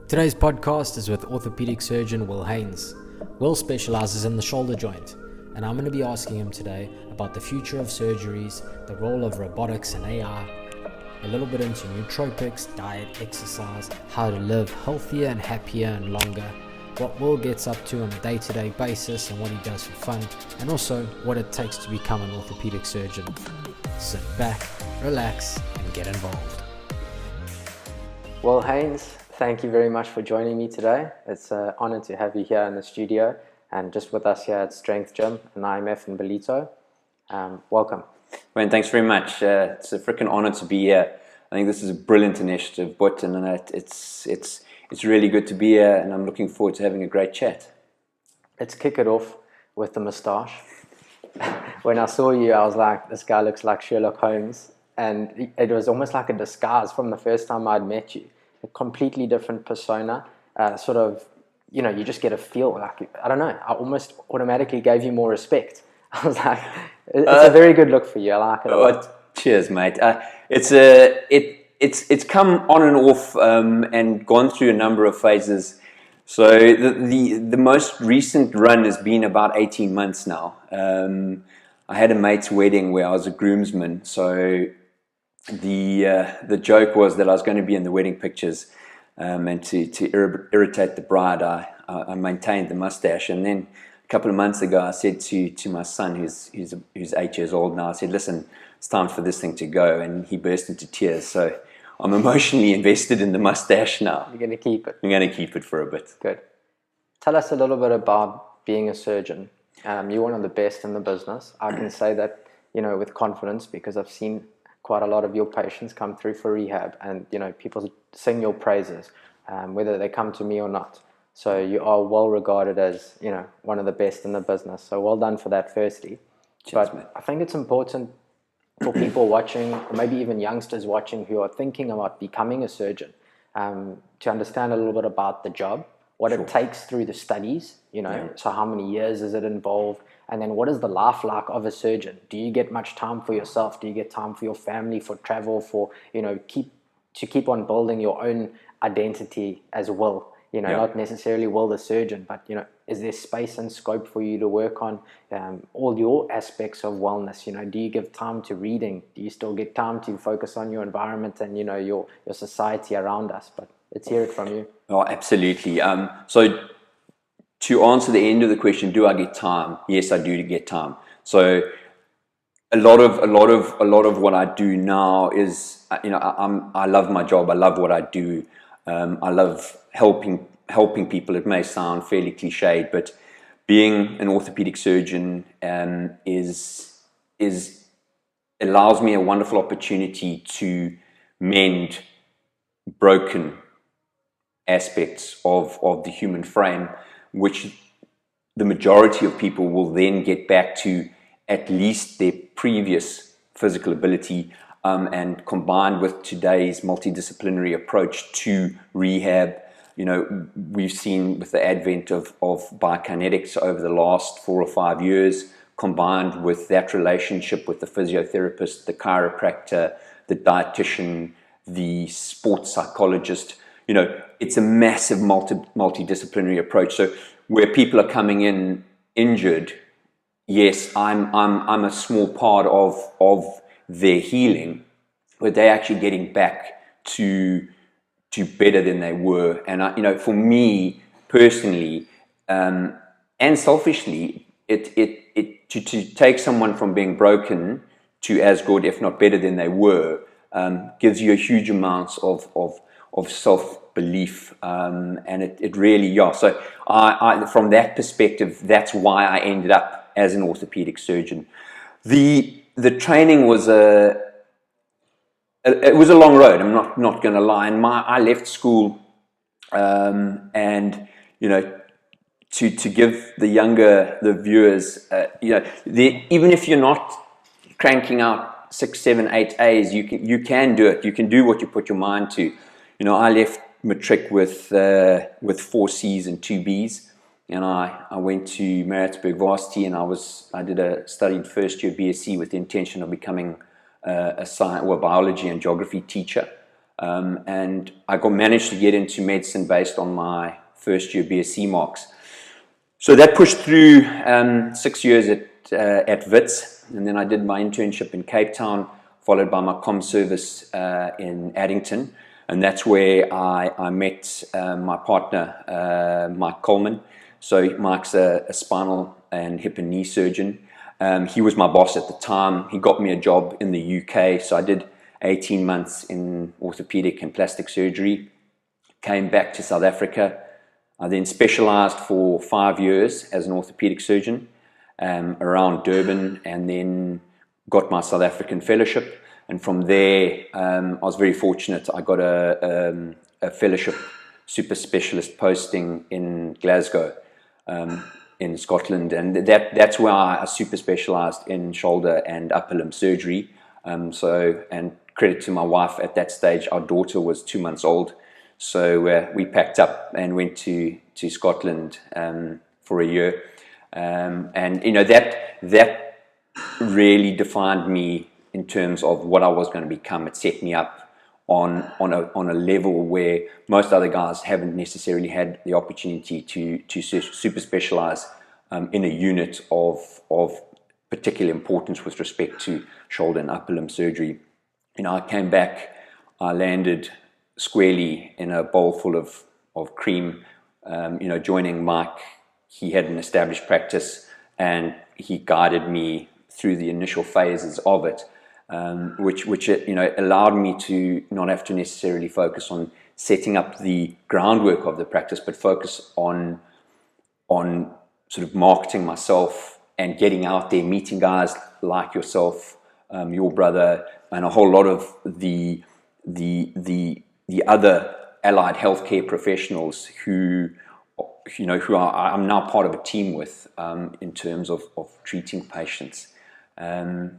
Today's podcast is with orthopaedic surgeon Will Haynes. Will specialises in the shoulder joint, and I'm going to be asking him today about the future of surgeries, the role of robotics and AI, a little bit into nootropics, diet, exercise, how to live healthier and happier and longer, what Will gets up to on a day-to-day basis and what he does for fun, and also what it takes to become an orthopaedic surgeon. Sit back, relax, and get involved. Will Haynes, thank you very much for joining me today. It's an honor to have you here in the studio and just with us here at Strength Gym in IMF in Belito. Welcome. Wayne, thanks very much. It's a freaking honor to be here. I think this is a brilliant initiative, but it's really good to be here, and I'm looking forward to having a great chat. Let's kick it off with the moustache. When I saw you, I was like, this guy looks like Sherlock Holmes, and it was almost like a disguise from the first time I'd met you. A completely different persona, you just get a feel like, I don't know, I almost automatically gave you more respect. I was like, it's a very good look for you. I like it a lot. Cheers, mate. It's come on and off and gone through a number of phases. So the most recent run has been about 18 months now. I had a mate's wedding where I was a groomsman, so the joke was that I was going to be in the wedding pictures, and to irritate the bride, I maintained the mustache. And then a couple of months ago, I said to my son, who's 8 years old now, I said, listen, it's time for this thing to go. And he burst into tears. So I'm emotionally invested in the mustache now. You're going to keep it? I'm going to keep it for a bit. Good. Tell us a little bit about being a surgeon. You're one of the best in the business. I can say that, with confidence, because I've seen quite a lot of your patients come through for rehab, and people sing your praises, whether they come to me or not. So you are well regarded as one of the best in the business. So well done for that, firstly. Cheers, but mate. I think it's important for people watching, or maybe even youngsters watching who are thinking about becoming a surgeon, to understand a little bit about the job, what Sure. it takes through the studies. Yeah. So how many years is it involved? And then what is the life like of a surgeon? Do you get much time for yourself? Do you get time for your family, for travel, for, keep on building your own identity as well? Not necessarily Will the surgeon, but, is there space and scope for you to work on all your aspects of wellness? Do you give time to reading? Do you still get time to focus on your environment and, your society around us? But let's hear it from you. Oh, absolutely. So to answer the end of the question, do I get time? Yes, I do get time. So a lot of what I do now is, I love my job. I love what I do. I love helping people. It may sound fairly cliched, but being an orthopedic surgeon allows me a wonderful opportunity to mend broken aspects of the human frame, which the majority of people will then get back to at least their previous physical ability, and combined with today's multidisciplinary approach to rehab. We've seen with the advent of biokinetics over the last 4 or 5 years, combined with that relationship with the physiotherapist, the chiropractor, the dietitian, the sports psychologist. It's a massive multidisciplinary approach. So where people are coming in injured, yes, I'm a small part of their healing, but they're actually getting back to better than they were. And for me personally, and selfishly, to take someone from being broken to as good, if not better than they were, gives you a huge amount of self-belief, and it really, So I from that perspective, that's why I ended up as an orthopedic surgeon. The training was it was a long road. I'm not going to lie. And I left school, and to give the viewers, even if you're not cranking out 6, 7, 8 A's, you can do it. You can do what you put your mind to. I left matric with 4 C's and 2 B's, and I went to Maritzburg Varsity, and I studied first year BSc with the intention of becoming a biology and geography teacher. and I managed to get into medicine based on my first year BSc marks. So that pushed through 6 years at Wits, and then I did my internship in Cape Town, followed by my comm service in Addington, and that's where I met my partner, Mike Coleman. So Mike's a spinal and hip and knee surgeon. He was my boss at the time. He got me a job in the UK, so I did 18 months in orthopaedic and plastic surgery, came back to South Africa. I then specialised for 5 years as an orthopaedic surgeon around Durban, and then got my South African fellowship. And from there, I was very fortunate. I got a fellowship super specialist posting in Glasgow, in Scotland, and that's where I super specialised in shoulder and upper limb surgery. And credit to my wife, at that stage our daughter was 2 months old, so we packed up and went to Scotland for a year, and you know, that really defined me in terms of what I was going to become. It set me up on a level where most other guys haven't necessarily had the opportunity to super specialize in a unit of particular importance with respect to shoulder and upper limb surgery. You know, I came back, I landed squarely in a bowl full of cream. You know, joining Mike, he had an established practice and he guided me through the initial phases of it, which you know, allowed me to not have to necessarily focus on setting up the groundwork of the practice, but focus on sort of marketing myself and getting out there, meeting guys like yourself, your brother, and a whole lot of the other allied healthcare professionals who I'm now part of a team with in terms of treating patients.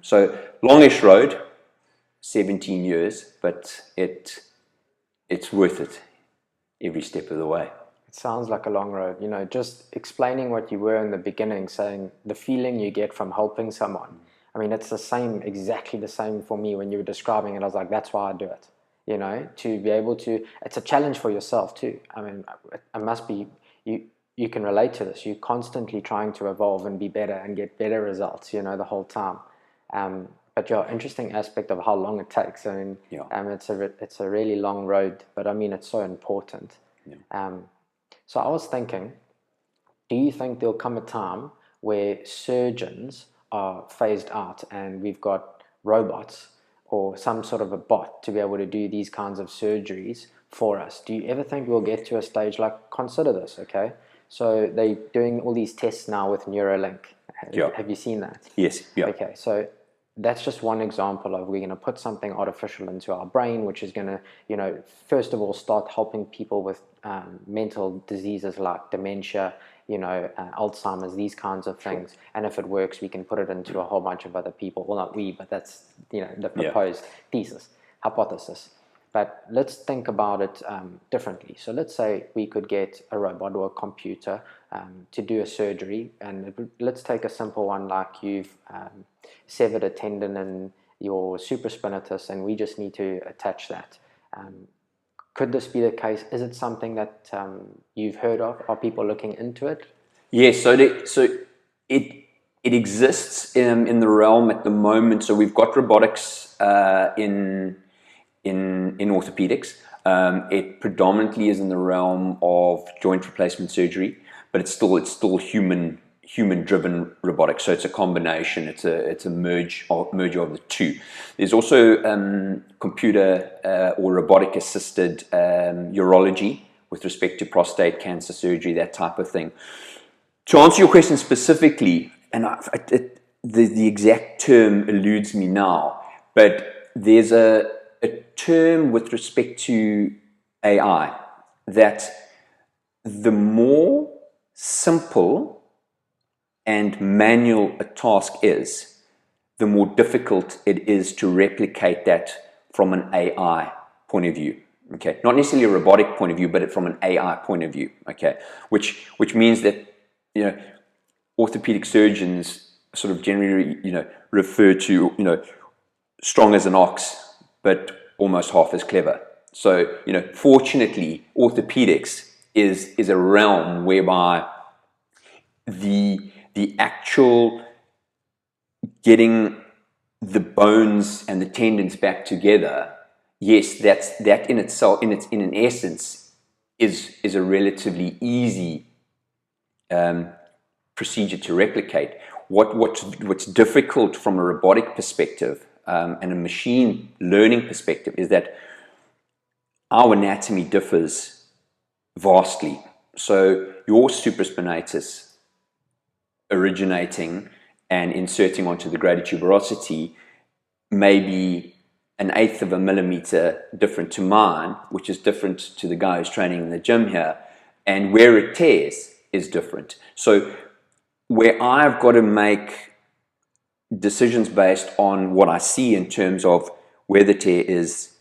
So longish road, 17 years, but it's worth it every step of the way. It sounds like a long road. You know, just explaining what you were in the beginning, saying the feeling you get from helping someone. I mean, it's exactly the same for me when you were describing it. I was like, that's why I do it. You know, to be able to, it's a challenge for yourself too. I mean, it must be, you can relate to this. You're constantly trying to evolve and be better and get better results, you know, the whole time. But your interesting aspect of how long it takes. I mean, it's a really long road, but I mean, it's so important. Yeah. So I was thinking, do you think there'll come a time where surgeons are phased out and we've got robots or some sort of a bot to be able to do these kinds of surgeries for us? Do you ever think we'll get to a stage like, consider this, okay? So they're doing all these tests now with Neuralink. Have you seen that? Yes. Yeah. Okay, so that's just one example of, we're going to put something artificial into our brain, which is going to, you know, first of all, start helping people with mental diseases like dementia, you know, Alzheimer's, these kinds of things. Sure. And if it works, we can put it into a whole bunch of other people. Well, not we, but that's, you know, the proposed thesis, hypothesis. But let's think about it differently. So let's say we could get a robot or a computer to do a surgery, and let's take a simple one like you've severed a tendon in your supraspinatus, and we just need to attach that. Could this be the case? Is it something that you've heard of? Are people looking into it? Yes, so it exists in the realm at the moment. So we've got robotics in orthopedics. It predominantly is in the realm of joint replacement surgery, but it's still human driven robotics. So it's a combination. It's a merger of the two. There's also computer or robotic assisted urology with respect to prostate cancer surgery, that type of thing. To answer your question specifically, and the exact term eludes me now, but there's a term with respect to AI that the more simple and manual a task is, the more difficult it is to replicate that from an AI point of view. Okay, not necessarily a robotic point of view, but from an AI point of view. Okay, which means that, you know, orthopedic surgeons sort of generally, you know, refer to, you know, strong as an ox, but almost half as clever. So, fortunately, orthopaedics is a realm whereby the actual getting the bones and the tendons back together, yes, that in itself, in an essence, is a relatively easy procedure to replicate. What's difficult from a robotic perspective and a machine learning perspective is that our anatomy differs vastly. So your supraspinatus originating and inserting onto the greater tuberosity may be an eighth of a millimeter different to mine, which is different to the guy who's training in the gym here, and where it tears is different. So where I've got to make decisions based on what I see in terms of where the tear is,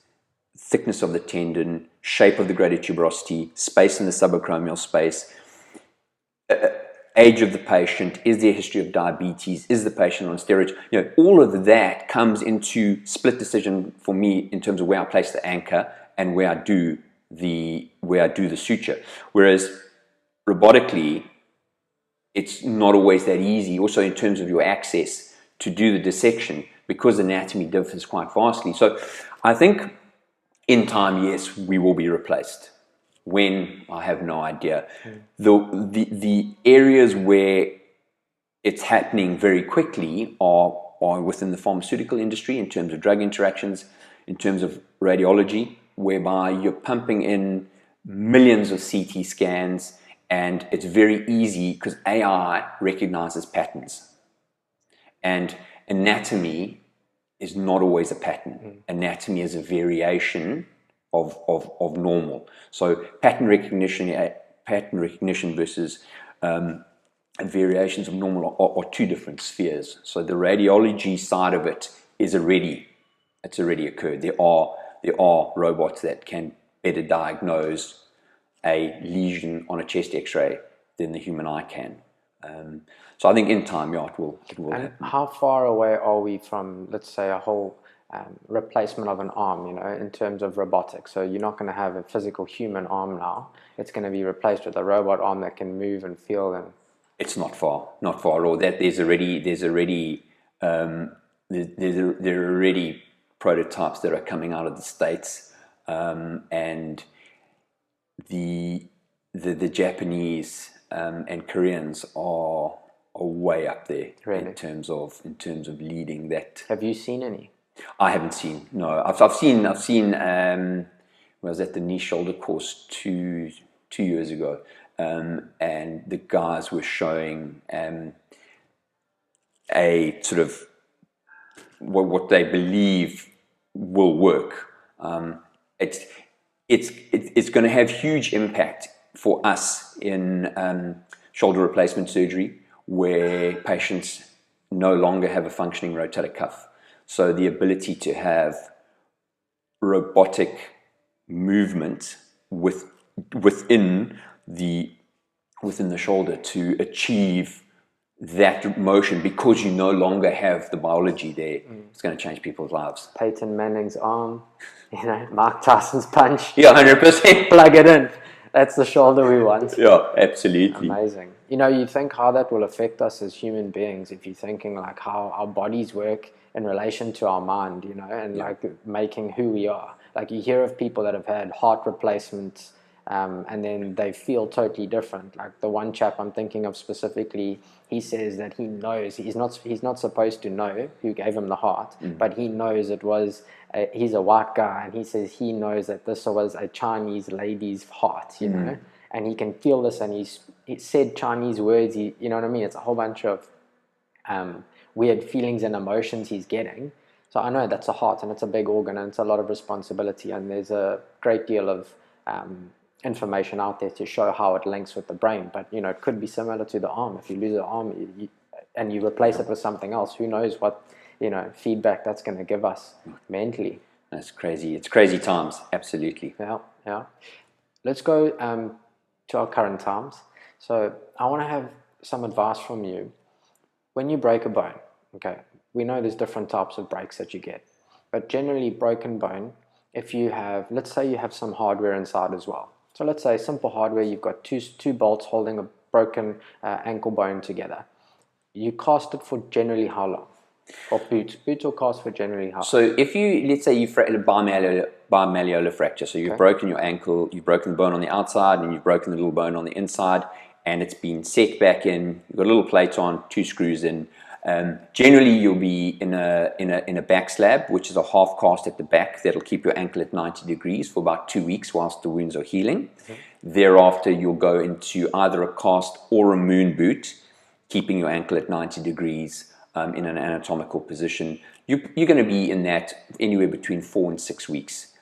thickness of the tendon, shape of the greater tuberosity, space in the subacromial space, age of the patient, is there a history of diabetes, is the patient on steroids, all of that comes into split decision for me in terms of where I place the anchor and where I do the suture. Whereas robotically, it's not always that easy. Also, in terms of your access to do the dissection, because anatomy differs quite vastly. So I think in time, yes, we will be replaced. When, I have no idea. The areas where it's happening very quickly are within the pharmaceutical industry, in terms of drug interactions, in terms of radiology, whereby you're pumping in millions of CT scans, and it's very easy because AI recognizes patterns. And anatomy is not always a pattern. Anatomy is a variation of normal. So pattern recognition versus variations of normal are two different spheres. So the radiology side of it it's already occurred. There are robots that can better diagnose a lesion on a chest X-ray than the human eye can. So I think in time, yeah, it will happen. How far away are we from, let's say, a whole replacement of an arm, in terms of robotics? So you're not going to have a physical human arm now. It's going to be replaced with a robot arm that can move and feel. And it's not far at all. That there are already prototypes that are coming out of the States, and the Japanese and Koreans are way up there. Really? in terms of leading that. Have you seen any? I haven't seen. No, I've seen. I was at the knee shoulder course two years ago, and the guys were showing a sort of what they believe will work. It's going to have huge impact for us in shoulder replacement surgery, where patients no longer have a functioning rotator cuff. So the ability to have robotic movement within the shoulder to achieve that motion, because you no longer have the biology there, it's going to change people's lives. Peyton Manning's arm, Mark Tyson's punch. Yeah, 100%. Plug it in. That's the shoulder we want. Yeah, absolutely. Amazing. You think how that will affect us as human beings, if you're thinking like how our bodies work in relation to our mind, and like making who we are. Like you hear of people that have had heart replacements, and then they feel totally different. Like the one chap I'm thinking of specifically, he says that he knows he's not supposed to know who gave him the heart, but he knows it was he's a white guy, and he says he knows that this was a Chinese lady's heart, and he can feel this, and he said Chinese words. You know what I mean? It's a whole bunch of weird feelings and emotions he's getting. So I know that's a heart, and it's a big organ, and it's a lot of responsibility, and there's a great deal of information out there to show how it links with the brain. But it could be similar to the arm. If you lose an arm and you replace it with something else, who knows what feedback that's going to give us mentally. That's crazy. It's crazy times. Absolutely. Yeah. Let's go to our current times. So I want to have some advice from you. When you break a bone, okay, we know there's different types of breaks that you get, but generally broken bone, if you have, let's say you have some hardware inside as well. So let's say simple hardware, you've got two bolts holding a broken ankle bone together. You cast it for generally how long? Or boots will cast for generally how long? So if you, let's say you fractured a bimalleolar fracture, so you've broken your ankle, you've broken the bone on the outside and you've broken the little bone on the inside, and it's been set back in, you've got a little plate on, 2 screws in. Generally you'll be in a back slab, which is a half cast at the back that'll keep your ankle at 90 degrees for about 2 weeks whilst the wounds are healing. Thereafter you'll go into either a cast or a moon boot, keeping your ankle at 90 degrees in an anatomical position. You're going to be in that anywhere between 4 and 6 weeks,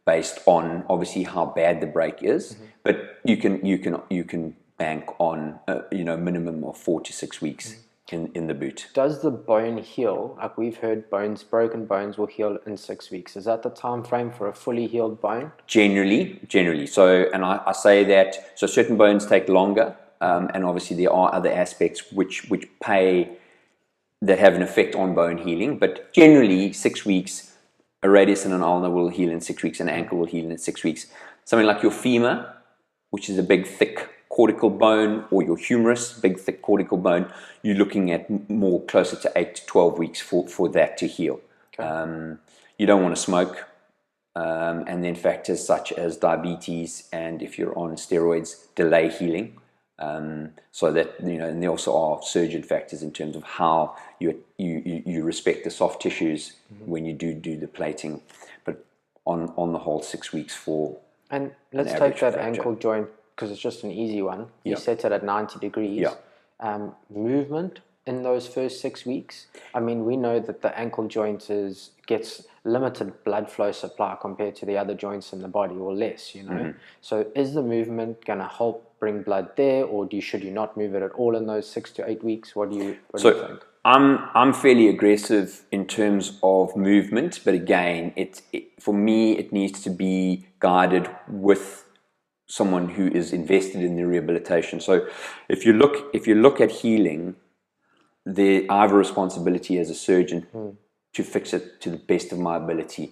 based on obviously how bad the break is. But you can bank on minimum of 4 to 6 weeks in the boot. Does the bone heal? Like we've heard broken bones will heal in 6 weeks. Is that the time frame for a fully healed bone? Generally. So, and I say that, so certain bones take longer, and obviously there are other aspects which that have an effect on bone healing, but generally 6 weeks, a radius and an ulnar will heal in 6 weeks, an ankle will heal in 6 weeks. Something like your femur, which is a big thick cortical bone, or your humerus, big thick cortical bone, you're looking at more closer to 8 to 12 weeks for that to heal. You don't want to smoke, and then factors such as diabetes, and if you're on steroids, delay healing. So that, and there also are surgeon factors in terms of how you respect the soft tissues when you do the plating. But on the whole, 6 weeks for. And let's take that fracture. ankle joint, because it's just an easy one. You set it at 90 degrees. Movement in those first 6 weeks. I mean, we know that the ankle joint gets limited blood flow supply compared to the other joints in the body, or less, So is the movement going to help bring blood there, or should you not move it at all in those 6 to 8 weeks? What do you think? I'm fairly aggressive in terms of movement, but again, for me it needs to be guided with someone who is invested in the rehabilitation. So if you look at healing, I have a responsibility as a surgeon to fix it to the best of my ability.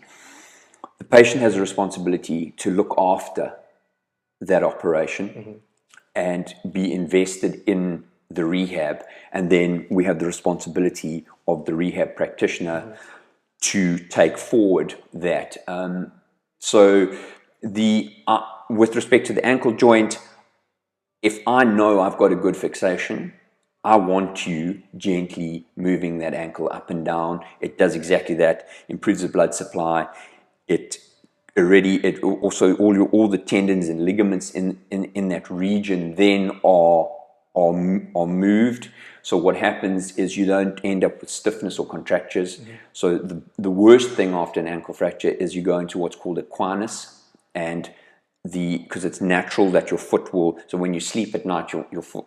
The patient has a responsibility to look after that operation and be invested in the rehab, and then we have the responsibility of the rehab practitioner to take forward that. So with respect to the ankle joint, if I know I've got a good fixation, I want you gently moving that ankle up and down. It does exactly that, improves the blood supply. It also all the tendons and ligaments in that region then are moved. So what happens is you don't end up with stiffness or contractures. So the worst thing after an ankle fracture is you go into what's called equinus, and because it's natural that your foot will, so when you sleep at night,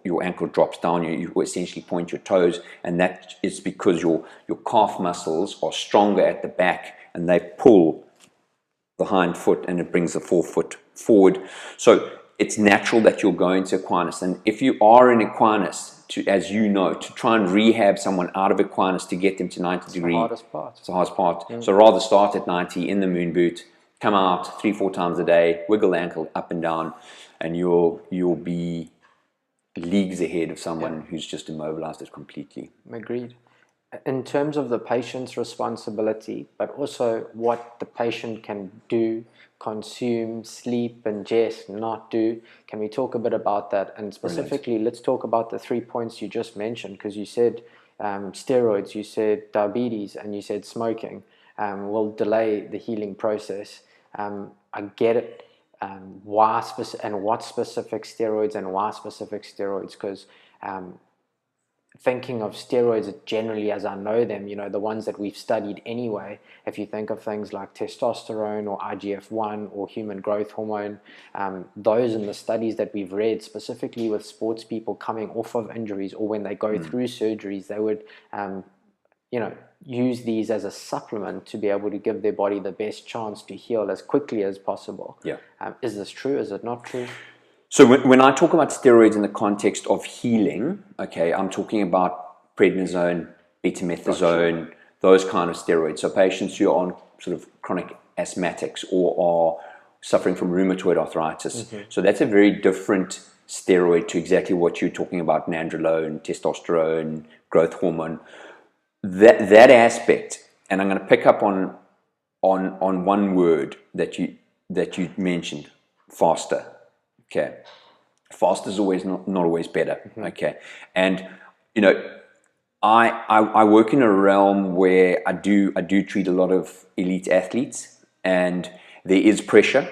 your ankle drops down, you essentially point your toes, and that is because your calf muscles are stronger at the back and they pull the hind foot and it brings the forefoot forward. So it's natural that you'll go into equinus, and if you are in equinus, as you know, to try and rehab someone out of equinus to get them to 90 degrees, it's the hardest part. So rather start at 90 in the moon boot, come out 3-4 times a day, wiggle the ankle up and down, and you'll be leagues ahead of someone who's just immobilized it completely. Agreed. In terms of the patient's responsibility, but also what the patient can do, consume, sleep, ingest, not do, can we talk a bit about that? And specifically, let's talk about the 3 points you just mentioned, because you said steroids, you said diabetes, and you said smoking will delay the healing process. I get it. What specific steroids and why specific steroids? Because thinking of steroids generally as I know them, the ones that we've studied anyway, if you think of things like testosterone or IGF-1 or human growth hormone, those in the studies that we've read, specifically with sports people coming off of injuries or when they go through surgeries, they would use these as a supplement to be able to give their body the best chance to heal as quickly as possible. Is this true? Is it not true? So when I talk about steroids in the context of healing, I'm talking about prednisone, betamethasone, those kind of steroids. So patients who are on sort of chronic asthmatics or are suffering from rheumatoid arthritis. So that's a very different steroid to exactly what you're talking about, nandrolone, testosterone, growth hormone. That aspect, and I'm going to pick up on one word that you mentioned, faster. Okay, faster is always not always better. Okay, and I work in a realm where I do treat a lot of elite athletes, and there is pressure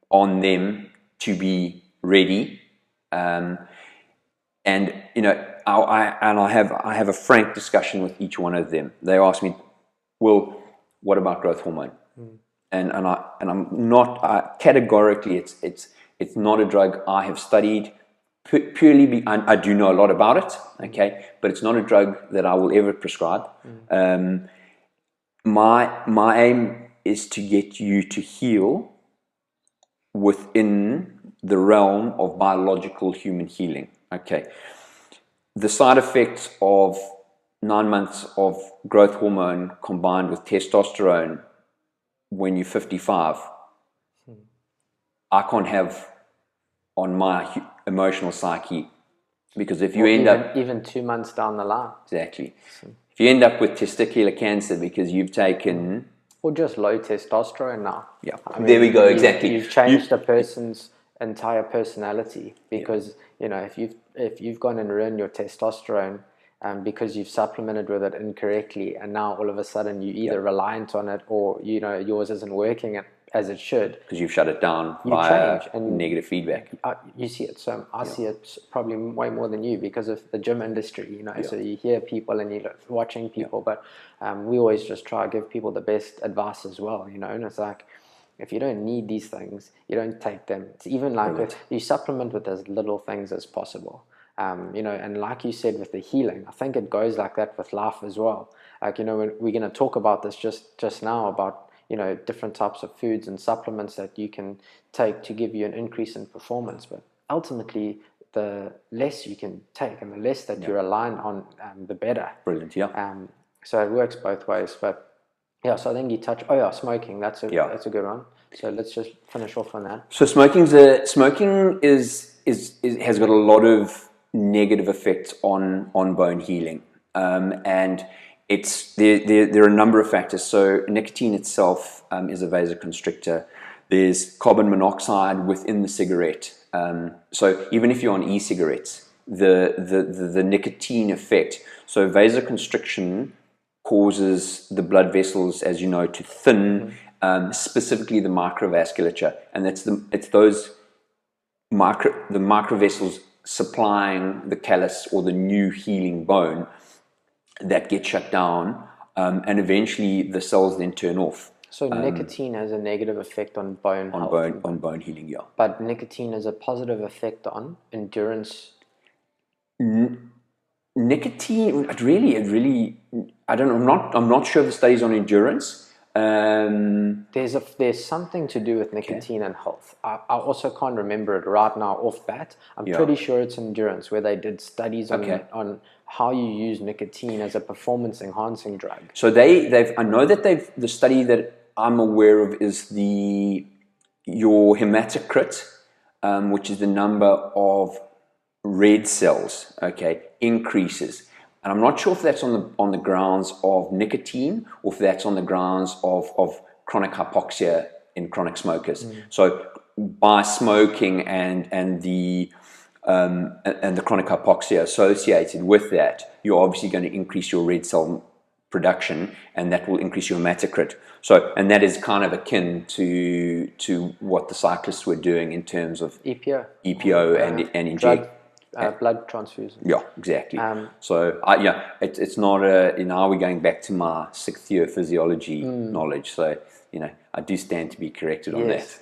on them to be ready. And I have a frank discussion with each one of them. They ask me, "Well, what about growth hormone?" And I'm not categorically. It's not a drug I have studied purely. I do know a lot about it. Okay, but it's not a drug that I will ever prescribe. My aim is to get you to heal within the realm of biological human healing. Okay. The side effects of 9 months of growth hormone combined with testosterone when you're 55, I can't have on my emotional psyche, because if you even 2 months down the line, exactly, if you end up with testicular cancer because you've taken, or just low testosterone now. Yeah, there we go. Exactly. You've changed a person's entire personality because if you've gone and ruined your testosterone because you've supplemented with it incorrectly, and now all of a sudden you're either reliant on it or yours isn't working as it should because you've shut it down you via change, and negative feedback. You see it, so I see it probably way more than you because of the gym industry. So you hear people and you're watching people, but we always just try to give people the best advice as well. And it's like, if you don't need these things, you don't take them. It's even like you supplement with as little things as possible. And like you said with the healing, I think it goes like that with life as well. Like, when we're going to talk about this just now about different types of foods and supplements that you can take to give you an increase in performance. But ultimately, the less you can take and the less that you're aligned on, the better. Brilliant, yeah. So it works both ways. But yeah, so I think you touch. Smoking. That's a good one. So let's just finish off on that. So smoking has got a lot of negative effects on bone healing, and there are a number of factors. So nicotine itself is a vasoconstrictor. There's carbon monoxide within the cigarette. So even if you're on e-cigarettes, the nicotine effect. So vasoconstriction causes the blood vessels, as you know, to thin, specifically the microvasculature, and it's those the microvessels supplying the callus or the new healing bone that get shut down, and eventually the cells then turn off. So nicotine has a negative effect on bone health. On bone healing, yeah. But nicotine has a positive effect on endurance. Nicotine, it really, I don't know. I'm not sure of the studies on endurance. There's something to do with nicotine and health. I also can't remember it right now off bat. I'm pretty sure it's endurance, where they did studies on how you use nicotine as a performance enhancing drug. So I know that the study that I'm aware of is your hematocrit, which is the number of red cells, increases. And I'm not sure if that's on the grounds of nicotine or if that's on the grounds of chronic hypoxia in chronic smokers. So by smoking and the chronic hypoxia associated with that, you're obviously going to increase your red cell production, and that will increase your hematocrit. So, and that is kind of akin to what the cyclists were doing in terms of EPO and inject. Blood transfusion. Yeah, exactly. So, it's not now we're going back to my 6th year physiology knowledge. So, I do stand to be corrected on that.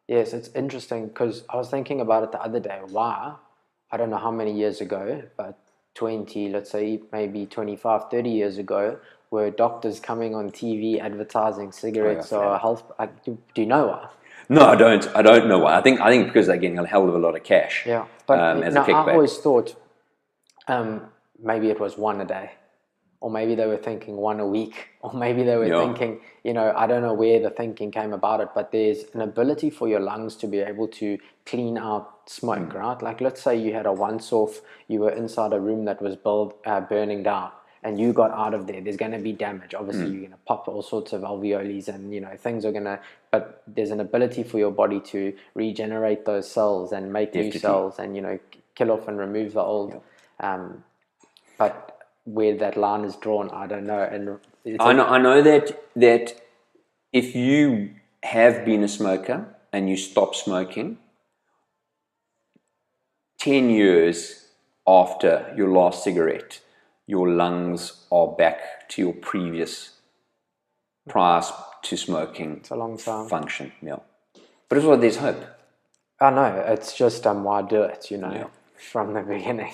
Yes, it's interesting because I was thinking about it the other day. Why? I don't know how many years ago, but 20, let's say maybe 25, 30 years ago, were doctors coming on TV advertising cigarettes or health. Do you know why? No, I don't. I don't know why. I think because they're getting a hell of a lot of cash. Yeah, but as a kickback. I always thought maybe it was one a day, or maybe they were thinking one a week, or maybe they were Yeah. thinking, I don't know where the thinking came about it, but there's an ability for your lungs to be able to clean out smoke, right? Like, let's say you had a once-off, you were inside a room that was burning down, and you got out of there. There's going to be damage. Obviously, you're going to pop all sorts of alveoles, and things are going to. But there's an ability for your body to regenerate those cells and make new cells, and kill off and remove the old. But where that line is drawn, I don't know. And I know that if you have been a smoker and you stop smoking, 10 years after your last cigarette, your lungs are back to your prior to smoking it's a long time. function. Yeah, but it's what there's hope. I know. It's just why do it? From the beginning.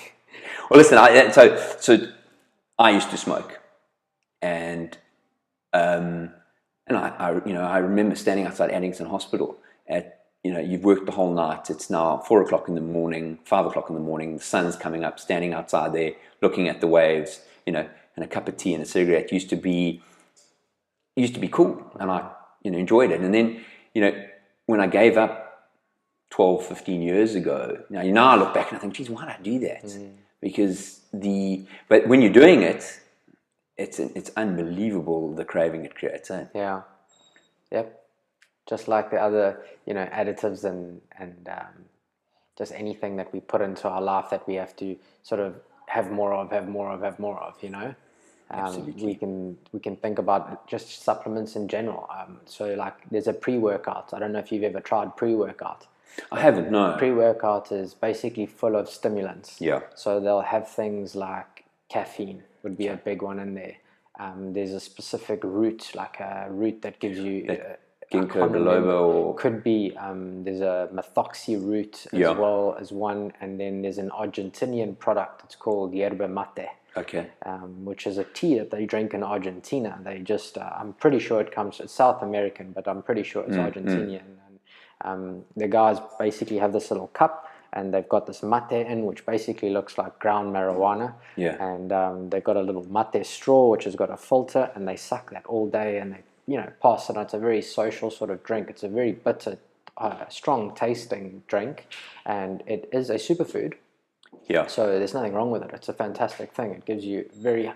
Well, listen. So I used to smoke, and I remember standing outside Addington Hospital you've worked the whole night. It's now 4 o'clock in the morning, 5 o'clock in the morning. The sun's coming up. Standing outside there, looking at the waves, and a cup of tea and a cigarette used to be cool, and I enjoyed it. And then when I gave up 12, 15 years ago, now I look back and I think, geez, why did I do that? Because but when you're doing it, it's unbelievable the craving it creates. Eh? Yeah. Yep. Just like the other, additives and just anything that we put into our life that we have to sort of have more of. Absolutely. We can think about just supplements in general. So like there's a pre-workout. I don't know if you've ever tried pre-workout. I haven't, no. Pre-workout is basically full of stimulants. Yeah. So they'll have things like caffeine would be a big one in there. There's a specific root, like a root that gives you... Ginkgo biloba, or could be there's a methoxy root as well as one, and then there's an Argentinian product. It's called Yerba Mate. Okay. Which is a tea that they drink in Argentina. They just I'm pretty sure it's South American, but I'm pretty sure it's Argentinian. And the guys basically have this little cup, and they've got this mate in, which basically looks like ground marijuana. Yeah. And they've got a little mate straw, which has got a filter, and they suck that all day, and they pass it on. It's a very social sort of drink. It's a very bitter, strong tasting drink, and it is a superfood. Yeah. So there's nothing wrong with it. It's a fantastic thing. It gives you very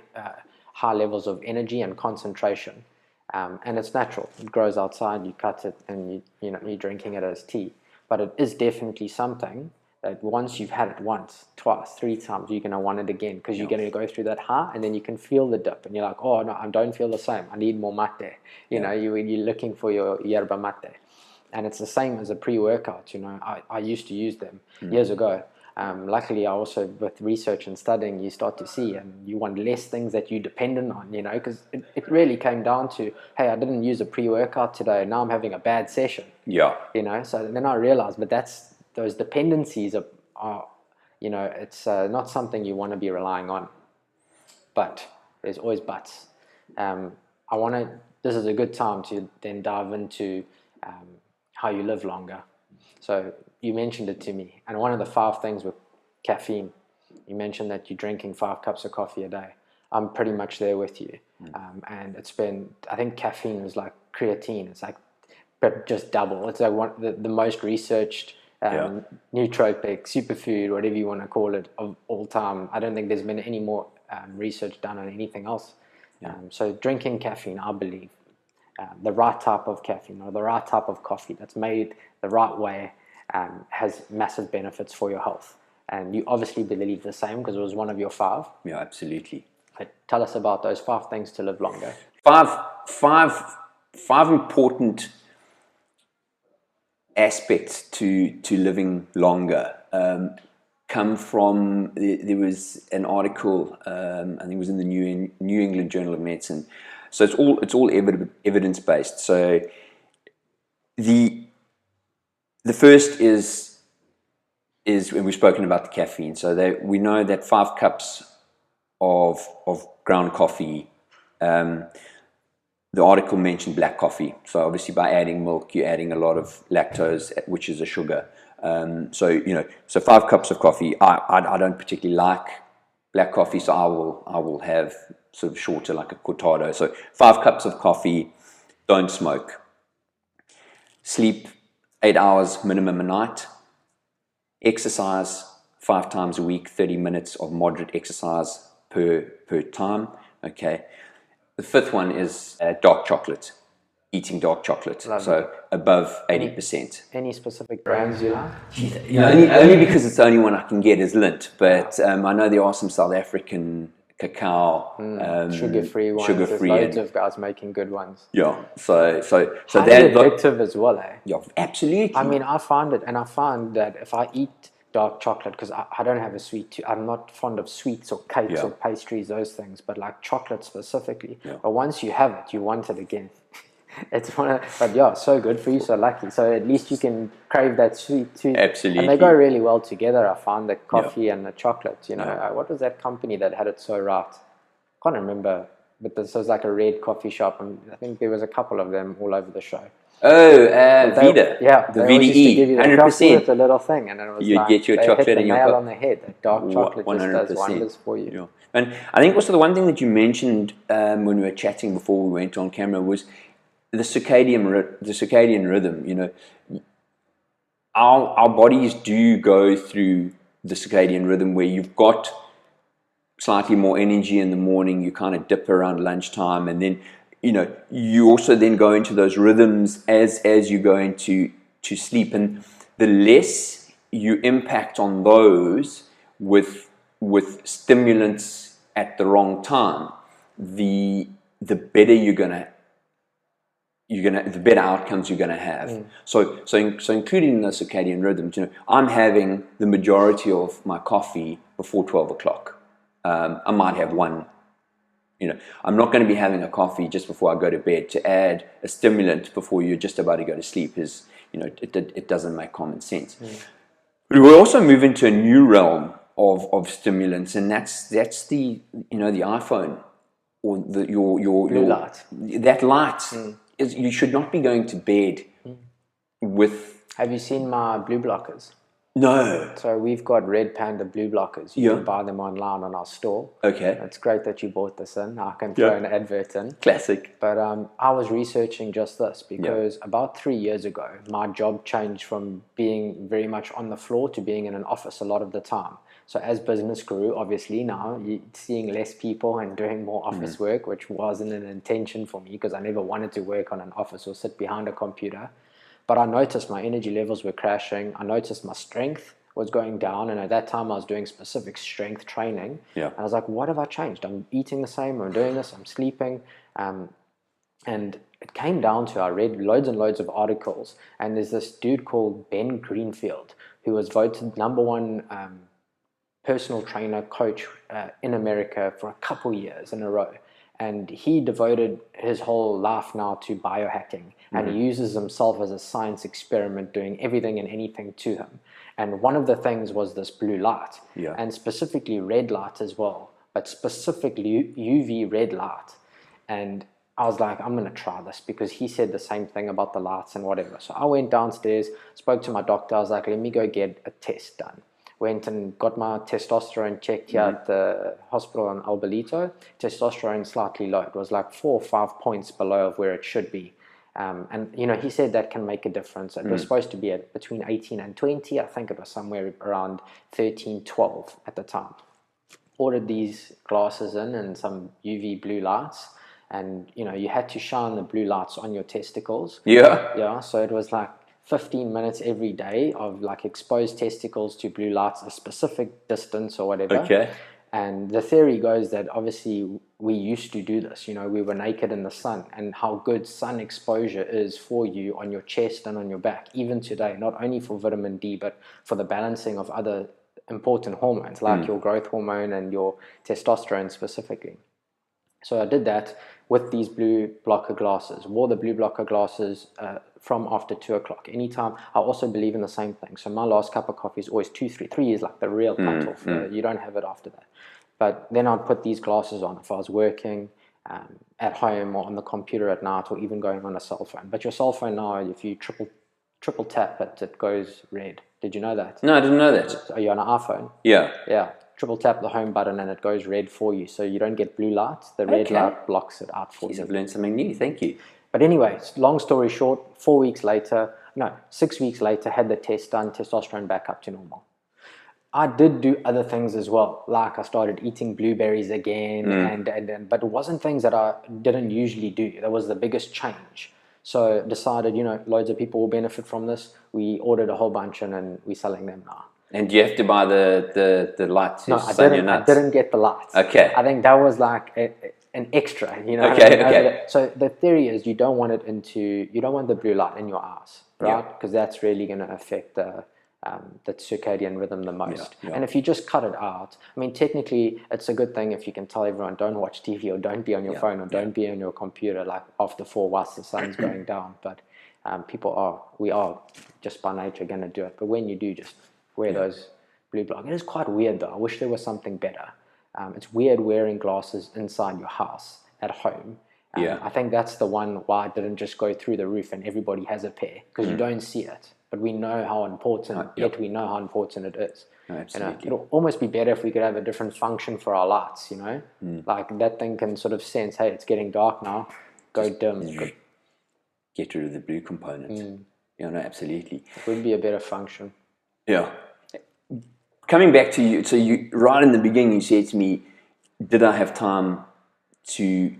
high levels of energy and concentration, and it's natural. It grows outside. You cut it, and you're drinking it as tea. But it is definitely something that once you've had it once, twice, 3 times, you're going to want it again, because you're going to go through that high, and then you can feel the dip, and you're like, oh, no, I don't feel the same. I need more mate. You're looking for your yerba mate. And it's the same as a pre-workout. I used to use them years ago. Luckily, I also, with research and studying, you start to see, and you want less things that you're dependent on, because it really came down to, hey, I didn't use a pre-workout today, now I'm having a bad session. Yeah. So then I realized, but those dependencies are it's not something you want to be relying on. But there's always buts. This is a good time to then dive into how you live longer. So you mentioned it to me, and one of the 5 things with caffeine, you mentioned that you're drinking 5 cups of coffee a day. I'm pretty much there with you. And I think caffeine is like creatine. It's like, but just double. It's like the most researched nootropic, superfood, whatever you want to call it, of all time. I don't think there's been any more research done on anything else. So drinking caffeine, I believe, the right type of caffeine or the right type of coffee that's made the right way has massive benefits for your health. And you obviously believe the same, because it was one of your 5. Yeah, absolutely. But tell us about those 5 things to live longer. Five important aspects to living longer come from, there was an article, I think it was in the New England Journal of Medicine. So it's all evidence based. So the first is when we've spoken about the caffeine. So we know that 5 cups of ground coffee. The article mentioned black coffee. So obviously by adding milk, you're adding a lot of lactose, which is a sugar. So 5 cups of coffee. I don't particularly like black coffee, so I will have sort of shorter, like a cortado. So 5 cups of coffee, don't smoke. Sleep 8 hours minimum a night. Exercise 5 times a week, 30 minutes of moderate exercise per time. Okay. The 5th one is dark chocolate. Eating dark chocolate. Lovely. So above 80%. Any specific brands you like? Only because it's the only one I can get is Lindt, but I know there are some South African cacao, Sugar-free ones. Sugar-free, There's loads of guys making good ones. yeah. So Highly that addictive as well, eh? yeah, absolutely. I mean, I find that if I eat dark chocolate, because I don't have a sweet tooth, I'm not fond of sweets or cakes or pastries, those things, but like chocolate specifically. Yeah. But once you have it, you want it again. But yeah, so good for you, so lucky. So at least you can crave that sweet tooth. Absolutely. And they go really well together. I found the coffee and the chocolate. What was that company that had it so right? Can't remember. But this was like a red coffee shop, and I think there was a couple of them all over the show. Oh, Vida. Yeah, the they always used to give VDE, you the 100%. with a little thing, and it was You'd like, get your they chocolate hit the and your nail on the head. That dark chocolate 100%. just does wonders for you. Yeah. And I think also the one thing that you mentioned when we were chatting before we went on camera was the circadian rhythm. Our bodies do go through the circadian rhythm where you've got slightly more energy in the morning, you kind of dip around lunchtime, and then you also then go into those rhythms as you go into sleep. And the less you impact on those with stimulants at the wrong time, the better the better outcomes you're gonna have. So including in the circadian rhythms, I'm having the majority of my coffee before 12 o'clock. I might have one. I'm not going to be having a coffee just before I go to bed. To add a stimulant before you're just about to go to sleep is, it doesn't make common sense. But we'll also move into a new realm of stimulants, and that's the the iPhone or your Blue light. That light is, you should not be going to bed with. Have you seen my blue blockers? No. So we've got Red Panda blue blockers. You can buy them online on our store. Okay. It's great that you bought this in. I can throw an advert in. Classic. But I was researching just this because about 3 years ago, my job changed from being very much on the floor to being in an office a lot of the time. So as business grew, obviously now you're seeing less people and doing more office work, which wasn't an intention for me because I never wanted to work on an office or sit behind a computer. But I noticed my energy levels were crashing. I noticed my strength was going down. And at that time, I was doing specific strength training. Yeah. And I was like, what have I changed? I'm eating the same. I'm doing this. I'm sleeping. And it came down to, I read loads and loads of articles. And there's this dude called Ben Greenfield, who was voted #1 personal trainer coach in America for a couple years in a row. And he devoted his whole life now to biohacking. And he uses himself as a science experiment, doing everything and anything to him. And one of the things was this blue light, and specifically red light as well, but specifically UV red light. And I was like, I'm going to try this because he said the same thing about the lights and whatever. So I went downstairs, spoke to my doctor. I was like, let me go get a test done. Went and got my testosterone checked here at the hospital in Albalito. Testosterone slightly low. It was like 4 or 5 points below of where it should be. And he said that can make a difference. It was supposed to be at between 18 and 20. I think it was somewhere around 13, 12 at the time. Ordered these glasses in and some UV blue lights. And, you had to shine the blue lights on your testicles. Yeah, so it was like 15 minutes every day of like exposed testicles to blue lights, a specific distance or whatever. Okay. And the theory goes that obviously we used to do this, we were naked in the sun, and how good sun exposure is for you on your chest and on your back, even today, not only for vitamin D, but for the balancing of other important hormones like your growth hormone and your testosterone specifically. So I did that with these blue blocker glasses, wore the blue blocker glasses from after 2 o'clock. Anytime, I also believe in the same thing. So my last cup of coffee is always 3 years, like the real cutoff. You don't have it after that. But then I'd put these glasses on if I was working at home or on the computer at night, or even going on a cell phone. But your cell phone now, if you triple tap it, it goes red. Did you know that? No, I didn't know that. Are you on an iPhone? Yeah. Yeah. triple tap the home button and it goes red for you, so you don't get blue light. The red light blocks it out for Jeez, you. I've learned something new. Thank you. But anyway, long story short, 6 weeks later, had the test done, testosterone back up to normal. I did do other things as well, like I started eating blueberries again, but it wasn't things that I didn't usually do. That was the biggest change. So decided, loads of people will benefit from this. We ordered a whole bunch and then we're selling them now. And do you have to buy the light to sun your nuts? I didn't get the lights. Okay. I think that was like an extra, Okay. So the theory is you don't want the blue light in your eyes, right? Because that's really going to affect the circadian rhythm the most. Yeah. And if you just cut it out, I mean, technically it's a good thing if you can tell everyone don't watch TV or don't be on your phone or don't be on your computer like after 4 whilst the sun's going down. But we are just by nature going to do it. But when you do, just wear those blue block. It is quite weird though. I wish there was something better. It's weird wearing glasses inside your house at home. I think that's the one why it didn't just go through the roof and everybody has a pair, because you don't see it. But we know how important, we know how important it is. No, absolutely. It'll almost be better if we could have a different function for our lights, Like that thing can sort of sense, hey, it's getting dark now, go dim. Get rid of the blue component. Yeah, no, absolutely. It would be a better function. Yeah. Coming back to you, so you right in the beginning you said to me, did I have time to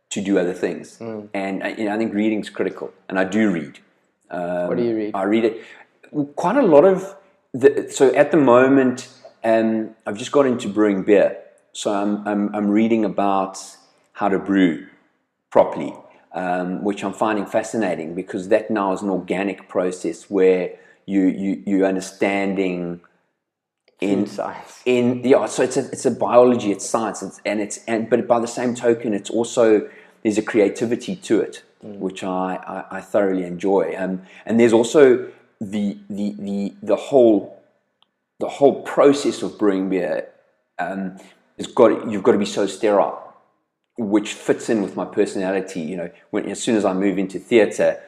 do other things? And I think reading's critical, and I do read. What do you read? I read it quite a lot of so at the moment I've just got into brewing beer, so I'm reading about how to brew properly, which I'm finding fascinating, because that now is an organic process where you're understanding science. So it's a biology, it's science, but by the same token, it's also, there's a creativity to it, which I thoroughly enjoy. And there's also the whole process of brewing beer. You've got to be so sterile, which fits in with my personality. As soon as I move into theatre,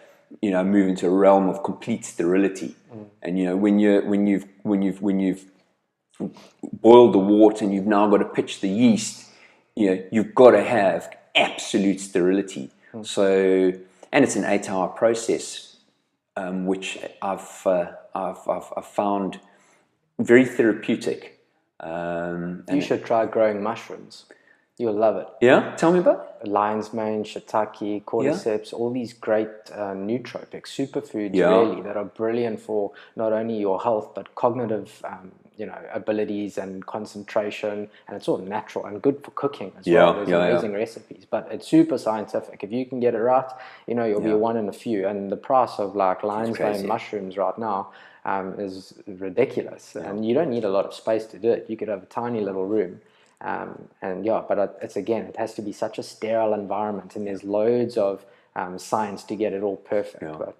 I move into a realm of complete sterility. And when you've boiled the wort and you've now got to pitch the yeast, you've got to have absolute sterility. So, and it's an 8-hour process, which I've found very therapeutic. You should try growing mushrooms. You'll love it. Yeah, tell me about it. Lion's mane, shiitake, cordyceps, all these great nootropics, superfoods really, that are brilliant for not only your health but cognitive abilities and concentration, and it's all natural and good for cooking as well. There's amazing recipes, but it's super scientific. If you can get it right, you'll be one in a few. And the price of like lion's mane mushrooms right now is ridiculous, and you don't need a lot of space to do it. You could have a tiny little room. But it has to be such a sterile environment, and there's loads of science to get it all perfect. But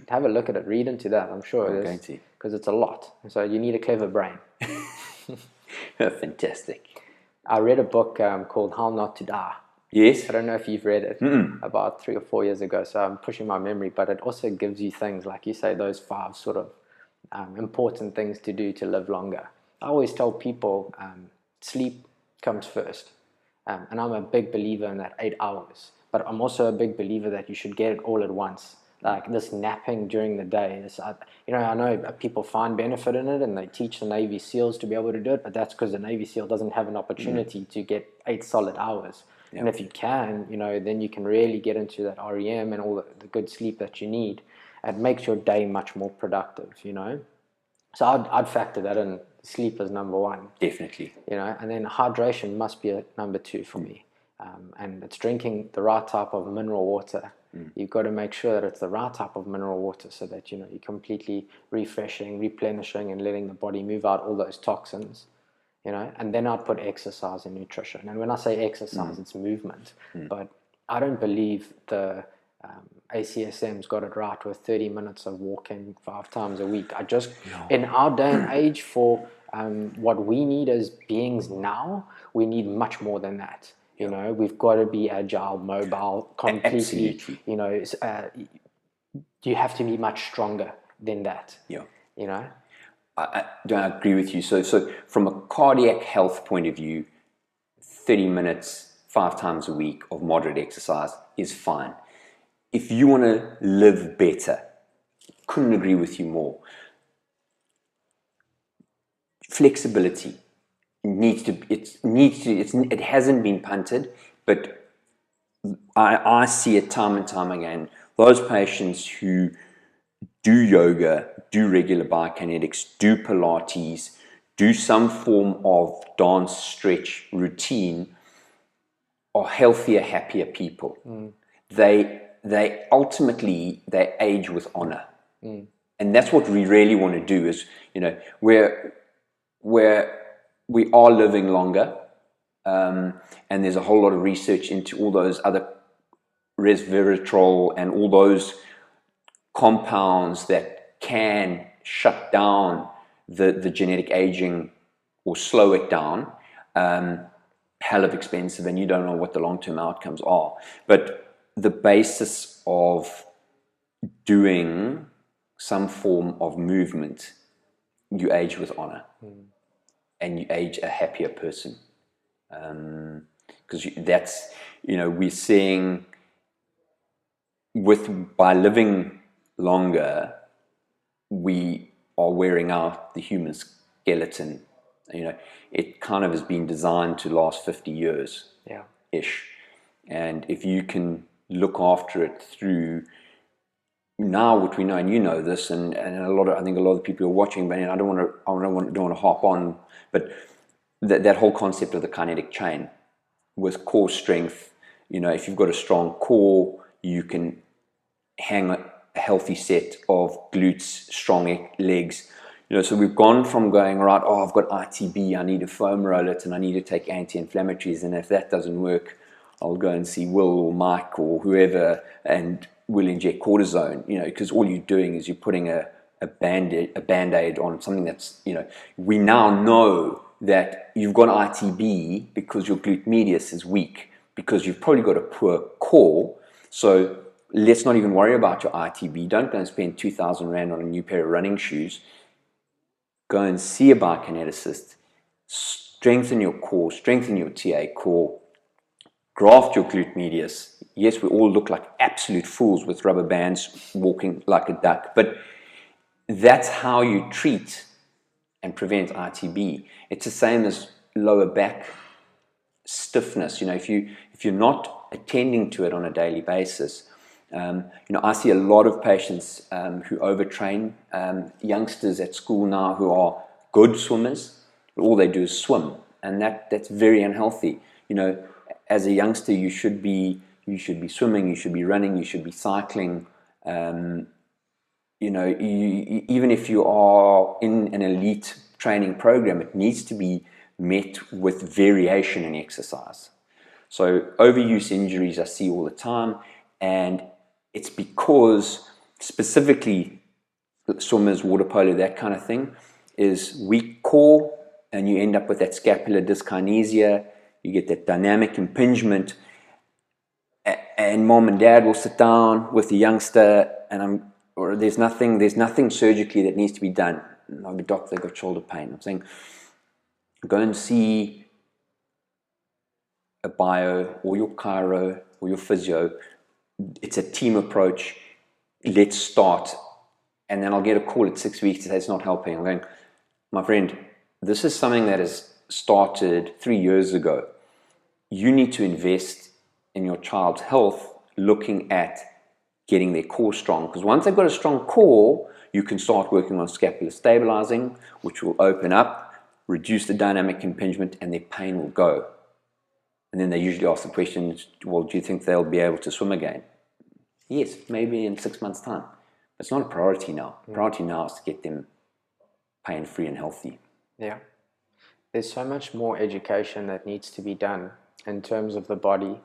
have a look at it, read into that. I'm sure it is, because it's a lot. So you need a clever brain. Fantastic. I read a book called How Not to Die. Yes. I don't know if you've read it. About 3 or 4 years ago. So I'm pushing my memory, but it also gives you things like you say, those 5 sort of important things to do to live longer. I always tell people sleep comes first, and I'm a big believer in that 8 hours, but I'm also a big believer that you should get it all at once. Like this napping during the day, I know people find benefit in it, and they teach the Navy SEALs to be able to do it, but that's because the Navy SEAL doesn't have an opportunity to get 8 solid hours. And if you can, then you can really get into that REM and all the good sleep that you need. It makes your day much more productive, So I'd factor that in. Sleep is number 1. Definitely. And then hydration must be number 2 for me. And it's drinking the right type of mineral water. You've got to make sure that it's the right type of mineral water, so that you're completely refreshing, replenishing, and letting the body move out all those toxins. And then I'd put exercise and nutrition. And when I say exercise, it's movement. But I don't believe the ACSM's got it right with 30 minutes of walking 5 times a week. In our day and age, for what we need as beings now, we need much more than that. We've got to be agile, mobile, completely. Absolutely. You have to be much stronger than that. I don't agree with you. So from a cardiac health point of view, 30 minutes, 5 times a week of moderate exercise is fine. If you want to live better, couldn't agree with you more. Flexibility it hasn't been punted, but I see it time and time again. Those patients who do yoga, do regular biokinetics, do Pilates, do some form of dance stretch routine are healthier, happier people. They ultimately they age with honor. And that's what we really want to do is, where we are living longer, and there's a whole lot of research into all those other resveratrol and all those compounds that can shut down the genetic aging or slow it down. Hell of expensive, and you don't know what the long-term outcomes are. But the basis of doing some form of movement, you age with honor, and you age a happier person. Because that's, we're seeing by living longer, we are wearing out the human skeleton. It kind of has been designed to last 50 years ish. And if you can look after it through now what we know, and you know this, and I think a lot of people are watching, but I don't want to hop on, but that whole concept of the kinetic chain with core strength, if you've got a strong core, you can hang a healthy set of glutes, strong legs. So we've gone from going, right, I've got ITB, I need a foam roller, and I need to take anti-inflammatories, and if that doesn't work, I'll go and see Will or Mike or whoever, and we'll inject cortisone, because all you're doing is you're putting a band-aid on something that's, we now know that you've got ITB because your glute medius is weak, because you've probably got a poor core. So let's not even worry about your ITB. Don't go and spend 2,000 Rand on a new pair of running shoes. Go and see a biokineticist, strengthen your core, strengthen your TA core, graft your glute medius. Yes, we all look like absolute fools with rubber bands walking like a duck, but that's how you treat and prevent ITB. It's the same as lower back stiffness. If you're not attending to it on a daily basis, I see a lot of patients who overtrain, youngsters at school now who are good swimmers, but all they do is swim, and that's very unhealthy. As a youngster, you should be swimming, you should be running, you should be cycling. Even if you are in an elite training program, it needs to be met with variation in exercise. So overuse injuries I see all the time, and it's because specifically swimmers, water polo, that kind of thing, is weak core, and you end up with that scapular dyskinesia, you get that dynamic impingement, and mom and dad will sit down with the youngster, and there's nothing surgically that needs to be done. No, the doctor got shoulder pain. I'm saying, go and see a bio or your chiro or your physio. It's a team approach. Let's start. And then I'll get a call at 6 weeks to say it's not helping. I'm going, my friend, this is something that has started 3 years ago. You need to invest in your child's health, looking at getting their core strong. Because once they've got a strong core, you can start working on scapular stabilizing, which will open up, reduce the dynamic impingement, and their pain will go. And then they usually ask the question, well, do you think they'll be able to swim again? Yes, maybe in 6 months' time. It's not a priority now. Priority now is to get them pain-free and healthy. Yeah. There's so much more education that needs to be done in terms of the body,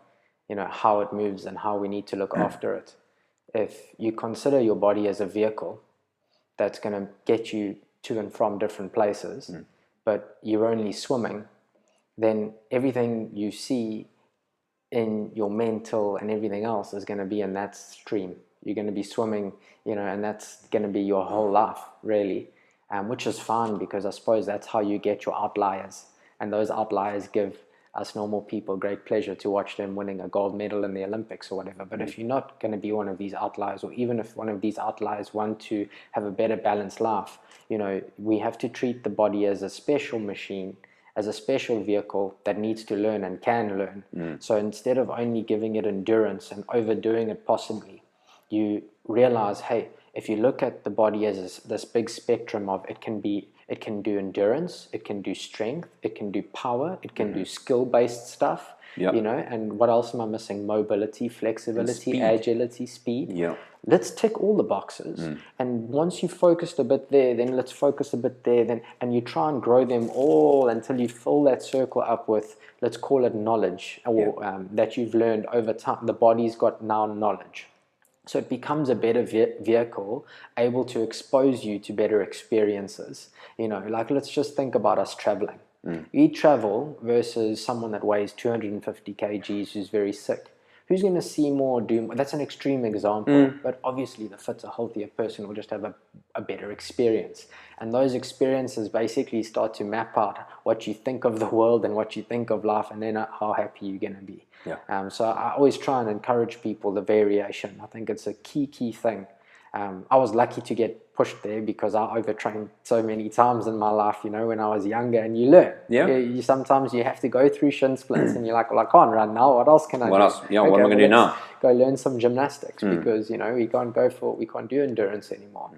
how it moves and how we need to look after it. If you consider your body as a vehicle that's going to get you to and from different places, but you're only swimming, then everything you see in your mental and everything else is going to be in that stream. You're going to be swimming, and that's going to be your whole life, really. which is fine because I suppose that's how you get your outliers. And those outliers give us normal people great pleasure to watch them winning a gold medal in the Olympics or whatever. But if you're not going to be one of these outliers, or even if one of these outliers want to have a better balanced life, we have to treat the body as a special machine, as a special vehicle that needs to learn and can learn. So instead of only giving it endurance and overdoing it possibly, you realize, hey, if you look at the body as this big spectrum of it can do endurance, it can do strength, it can do power, it can do skill-based stuff, and what else am I missing? Mobility, flexibility, agility, speed. Yeah. Let's tick all the boxes. And once you've focused a bit there, then let's focus a bit there, and you try and grow them all until you fill that circle up with, let's call it knowledge, or that you've learned over time. The body's got now knowledge. So it becomes a better vehicle, able to expose you to better experiences. Like let's just think about us traveling. You travel versus someone that weighs 250 kgs who's very sick. Who's going to see more, do more? That's an extreme example, but obviously the fitter, healthier person will just have a better experience. And those experiences basically start to map out what you think of the world and what you think of life, and then how happy you're going to be. Yeah. So I always try and encourage people the variation. I think it's a key thing. I was lucky to get pushed there because I overtrained so many times in my life, when I was younger, and you learn. You sometimes you have to go through shin splints and you're like, well, I can't run now. What else can I do? What else? Yeah, what am I going to do now? Go learn some gymnastics because, we can't do endurance anymore.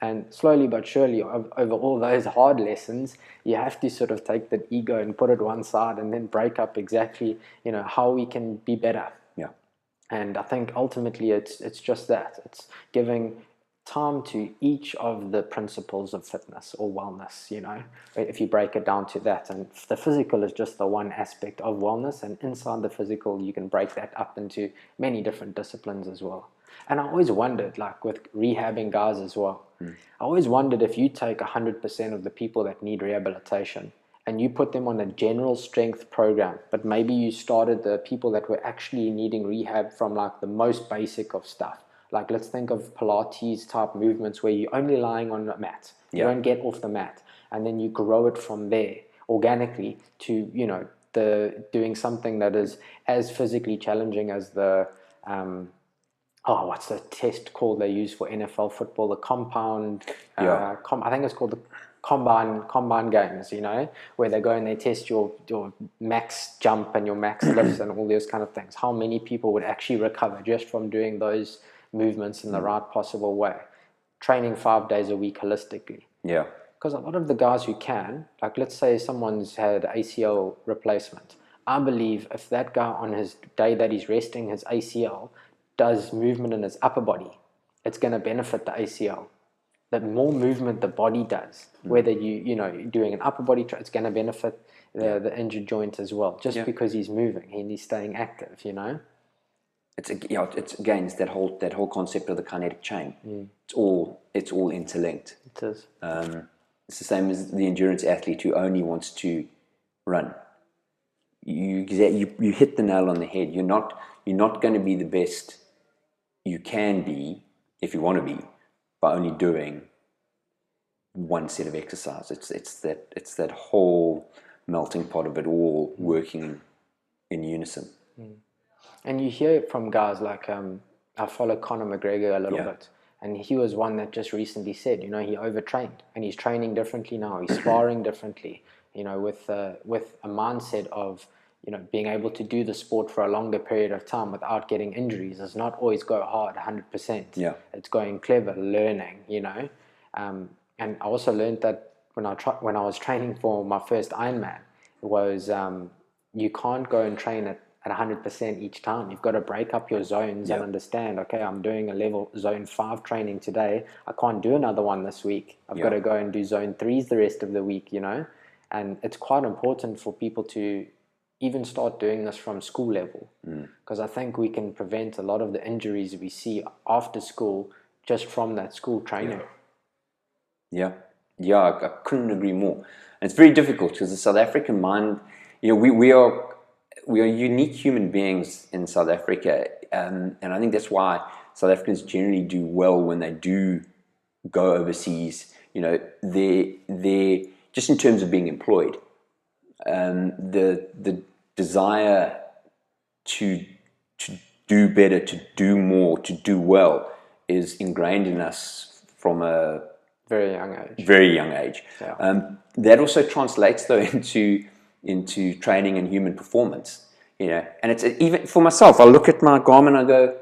And slowly but surely, over all those hard lessons, you have to sort of take that ego and put it one side and then break up exactly, how we can be better. Yeah. And I think ultimately it's just that. It's giving time to each of the principles of fitness or wellness, if you break it down to that. And the physical is just the one aspect of wellness, and inside the physical, you can break that up into many different disciplines as well. And I always wondered, like with rehabbing guys as well, I always wondered if you take 100% of the people that need rehabilitation and you put them on a general strength program, but maybe you started the people that were actually needing rehab from like the most basic of stuff. Like let's think of Pilates type movements where you're only lying on a mat. You don't get off the mat. And then you grow it from there organically to, doing something that is as physically challenging as the, what's the test called they use for NFL football? The compound, I think it's called the combine games, where they go and they test your max jump and your max lifts and all those kind of things. How many people would actually recover just from doing those movements in the right possible way, training 5 days a week holistically? Yeah. Because a lot of the guys who can, like let's say someone's had ACL replacement, I believe if that guy on his day that he's resting his ACL does movement in his upper body, it's going to benefit the ACL. The more movement the body does, whether you're doing an upper body, it's going to benefit the injured joint as well, just because he's moving and he's staying active, It's again, it's that whole concept of the kinetic chain. It's all interlinked. It is. It's the same as the endurance athlete who only wants to run. You hit the nail on the head. You're not going to be the best you can be if you want to be by only doing one set of exercise. It's that whole melting pot of it all working in unison. And you hear it from guys like I follow Conor McGregor a little bit, and he was one that just recently said, he overtrained and he's training differently now. He's sparring differently, with a mindset of being able to do the sport for a longer period of time without getting injuries. It's not always go hard 100%. Yeah. It's going clever, learning, And I also learned that when I was training for my first Ironman, it was you can't go and train at 100% each time. You've got to break up your zones and understand, okay, I'm doing a level zone 5 training today. I can't do another one this week. I've got to go and do zone 3s the rest of the week, And it's quite important for people to even start doing this from school level, because I think we can prevent a lot of the injuries we see after school just from that school training. Yeah, I couldn't agree more. And it's very difficult because the South African mind, we are unique human beings in South Africa, and I think that's why South Africans generally do well when they do go overseas, you know, they just in terms of being employed, the desire to do better, to do more, to do well is ingrained in us from a very young age. Very young age. Yeah. That also translates though into training and human performance. You know, and it's even for myself. I look at my Garmin and I go,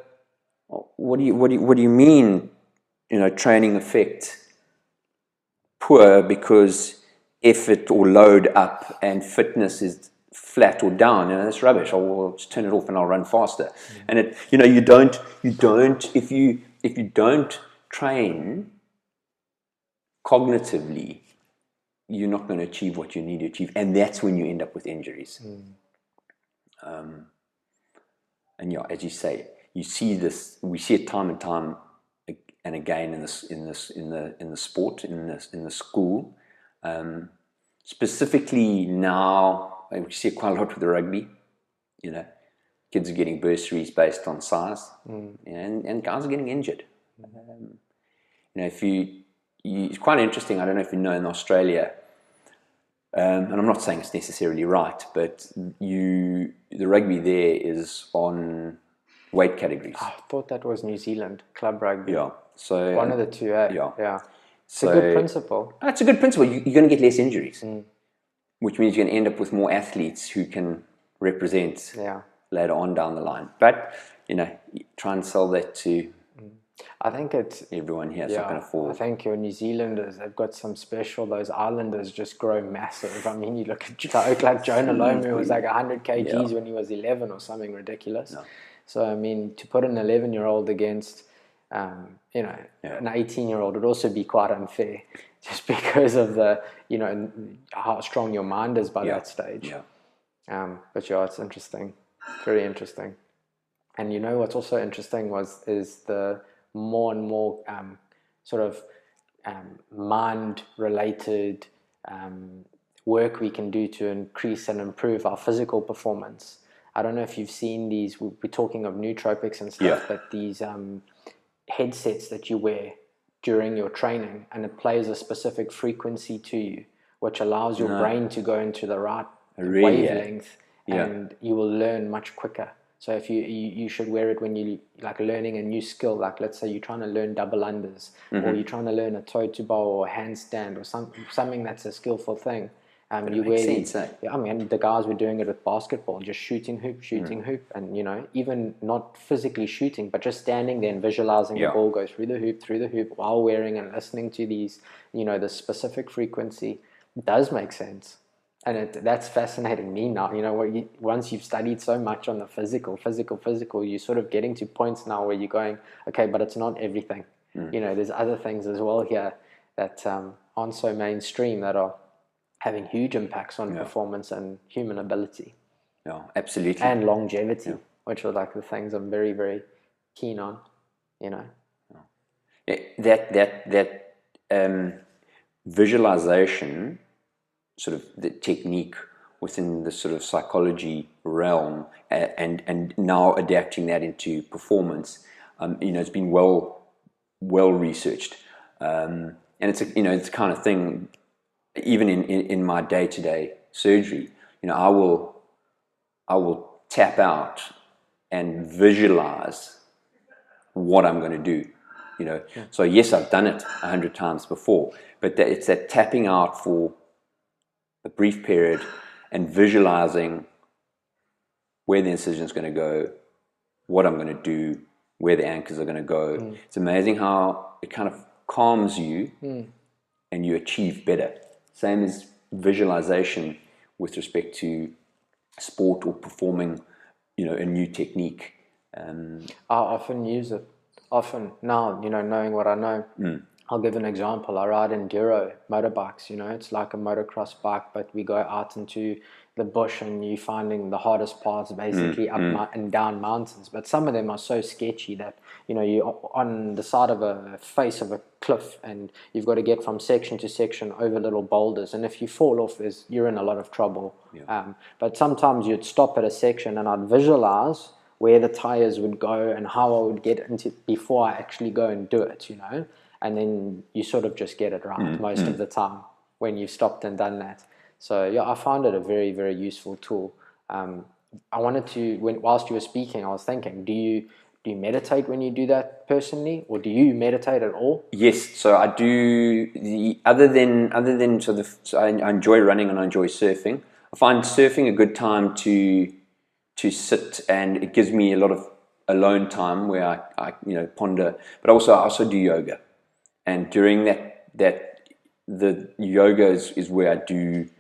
what do you mean? You know, training effect poor because effort or load up and fitness is flat or down. You know, that's rubbish. I'll just turn it off and I'll run faster. And it, you know, you don't if you don't train cognitively, you're not going to achieve what you need to achieve, and that's when you end up with injuries. And yeah, as you say, you see this. We see it time and time and again in the sport, in the school. Specifically now, we see it quite a lot with the rugby. You know, kids are getting bursaries based on size, and guys are getting injured. You know, if it's quite interesting. I don't know if you know, in Australia, and I'm not saying it's necessarily right, but the rugby there is on weight categories. I thought that was New Zealand club rugby. Yeah, so one of the two. Yeah. It's So- a good principle. It's a good principle. You're going to get less injuries, which means you're going to end up with more athletes who can represent Yeah. later on down the line. But you know, try and sell that to I think it's everyone here. It's not going to fall. I think your New Zealanders, they've got some special. Those Islanders just grow massive. I mean, you look at like Jonah Lomu was like 100 kgs when he was 11 or something ridiculous. No. So I mean, to put an 11-year-old against, you know, an 18-year-old would also be quite unfair, just because of the, you know, how strong your mind is by that stage. Yeah. But yeah, it's interesting, very interesting. And you know what's also interesting is the more and more sort of mind-related work we can do to increase and improve our physical performance. I don't know if you've seen these. We're talking of nootropics and stuff, but these headsets that you wear during your training, and it plays a specific frequency to you, which allows your brain to go into the right wavelength, and you will learn much quicker. So if you should wear it when you like learning a new skill, like let's say you're trying to learn double unders, or you're trying to learn a toe to bar or a handstand or something that's a skillful thing. You wear these. I mean, the guys were doing it with basketball, just shooting hoop, and you know, even not physically shooting, but just standing there and visualizing the ball go through the hoop while wearing and listening to these, you know, the specific frequency. It does make sense. And that's fascinating me now. You know, once you've studied so much on the physical, you're sort of getting to points now where you're going, okay, but it's not everything. You know, there's other things as well here that aren't so mainstream that are having huge impacts on performance and human ability. Yeah, absolutely. And longevity, which are like the things I'm very, very keen on, you know. That visualization, sort of the technique within the sort of psychology realm, and now adapting that into performance, you know, it's been well researched, and it's it's the kind of thing. Even in my day-to-day surgery, you know, I will tap out and visualize what I'm going to do. You know, so yes, I've done it 100 times before, but it's that tapping out for a brief period and visualizing where the incision is going to go, what I'm going to do, where the anchors are going to go. It's amazing how it kind of calms you and you achieve better. Same as visualization with respect to sport or performing, you know, a new technique. I often use it. Often now, you know, knowing what I know, I'll give an example. I ride enduro motorbikes. You know, it's like a motocross bike, but we go out into the bush and you're finding the hardest parts basically up and down mountains. But some of them are so sketchy that, you know, you're on the side of a face of a cliff and you've got to get from section to section over little boulders. And if you fall off, you're in a lot of trouble. But sometimes you'd stop at a section and I'd visualize where the tires would go and how I would get into before I actually go and do it, you know. and then you sort of just get it right most of the time when you've stopped and done that. So yeah, I found it a very, very useful tool. I wanted to, whilst you were speaking, I was thinking, do you meditate when you do that personally, or do you meditate at all? Yes, so I do. So I enjoy running and I enjoy surfing. I find surfing a good time to sit, and it gives me a lot of alone time where I ponder. But I also do yoga, and during the yoga is where I do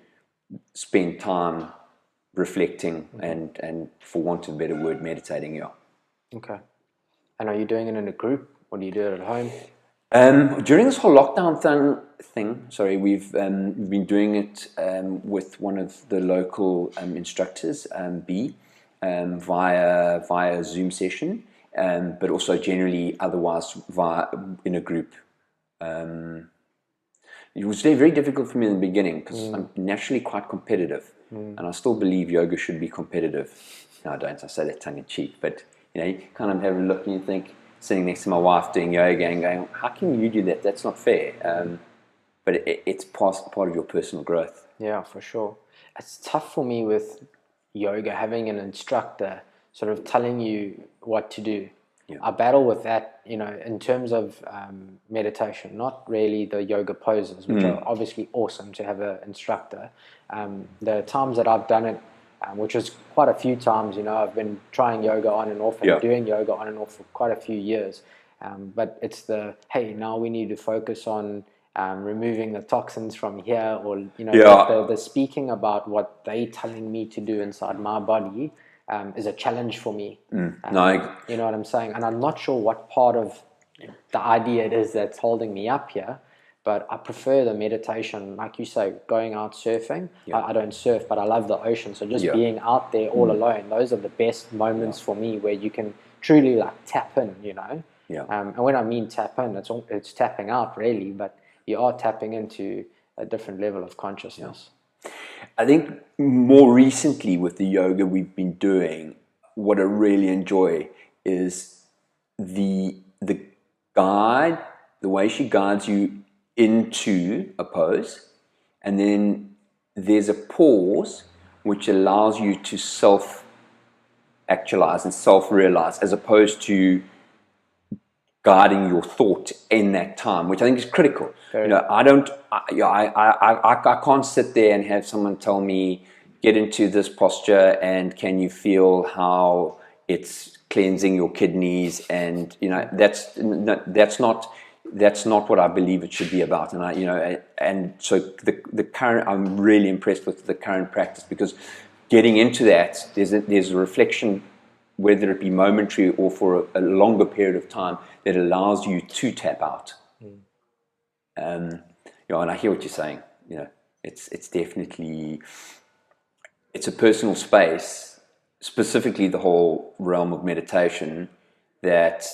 spend time reflecting and for want of a better word, meditating. Yeah. Okay. And are you doing it in a group, or do you do it at home? During this whole lockdown thing, we've been doing it with one of the local instructors, B, via Zoom session, but also generally otherwise in a group. It was very difficult for me in the beginning because I'm naturally quite competitive, and I still believe yoga should be competitive. No, I don't. I say that tongue in cheek, but you kind of have a look and you think, sitting next to my wife doing yoga and going, how can you do that? That's not fair. But it's part of your personal growth. Yeah, for sure. It's tough for me with yoga, having an instructor sort of telling you what to do. Yeah. I battle with that, in terms of meditation, not really the yoga poses, which are obviously awesome to have an instructor. The times that I've done it, which is quite a few times, I've been trying yoga on and off and doing yoga on and off for quite a few years. But it's hey, now we need to focus on removing the toxins from here, or, the speaking about what they telling me to do inside my body is a challenge for me. You know what I'm saying? And I'm not sure what part of the idea it is that's holding me up here. But I prefer the meditation, like you say, going out surfing. I don't surf, but I love the ocean. So just being out there all alone, those are the best moments for me, where you can truly tap in, And when I mean tap in, it's tapping out really, but you are tapping into a different level of consciousness. I think more recently with the yoga we've been doing, what I really enjoy is the guide, the way she guides you into a pose, and then there's a pause which allows you to self-actualize and self-realize, as opposed to guiding your thought in that time, which I think is critical. I can't sit there and have someone tell me, get into this posture and can you feel how it's cleansing your kidneys, and that's not what I believe it should be about. And so the current, I'm really impressed with the current practice, because getting into that, there's a reflection, whether it be momentary or for a longer period of time, that allows you to tap out. And I hear what you're saying. It's definitely, it's a personal space, specifically the whole realm of meditation, that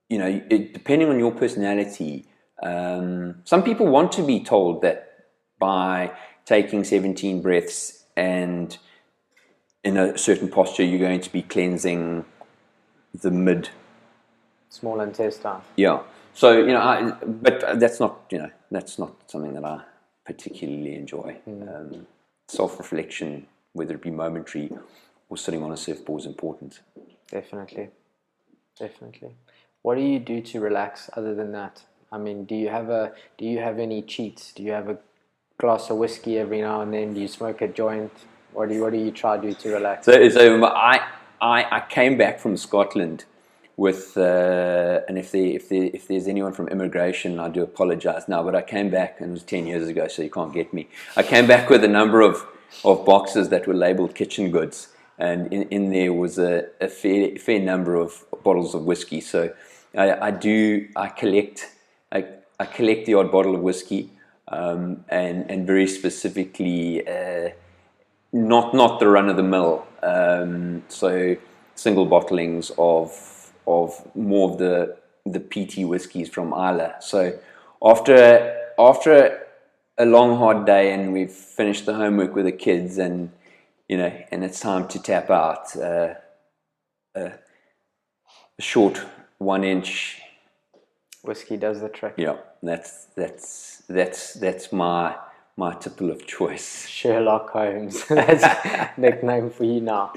depending on your personality, some people want to be told that by taking 17 breaths and in a certain posture, you're going to be cleansing the small intestine. Yeah. So but that's not something that I particularly enjoy. Self-reflection, whether it be momentary or sitting on a surfboard, is important. Definitely. What do you do to relax other than that? I mean, do you have any cheats? Do you have a glass of whiskey every now and then? Do you smoke a joint? What do you try to do to relax? So I came back from Scotland with and if there's anyone from immigration, I do apologize now, but I came back, and it was 10 years ago, so you can't get me. I came back with a number of boxes that were labeled kitchen goods, and in there was a fair number of bottles of whiskey. So I collect the odd bottle of whiskey, and very specifically not the run of the mill. So single bottlings of more of the PT whiskies from Isla. So after a long hard day, and we've finished the homework with the kids, and and it's time to tap out, a short 1-inch Whiskey does the trick. Yeah, that's my tipple of choice. Sherlock Holmes. That's a nickname for you now.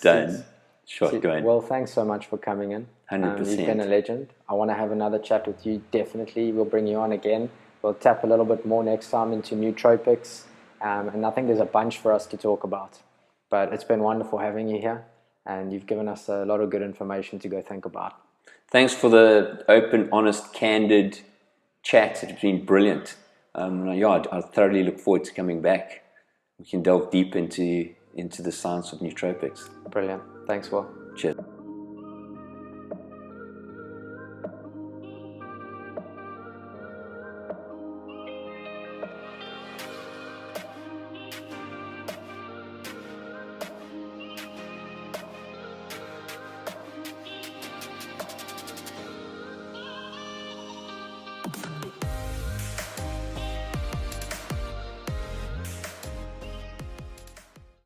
Done. Shotgun. Well, thanks so much for coming in. 100%. You've been a legend. I want to have another chat with you. Definitely, we'll bring you on again. We'll tap a little bit more next time into nootropics. And I think there's a bunch for us to talk about. But it's been wonderful having you here. And you've given us a lot of good information to go think about. Thanks for the open, honest, candid chat. It's been brilliant. I thoroughly look forward to coming back. We can delve deep into the science of nootropics. Brilliant. Thanks, Will. Cheers.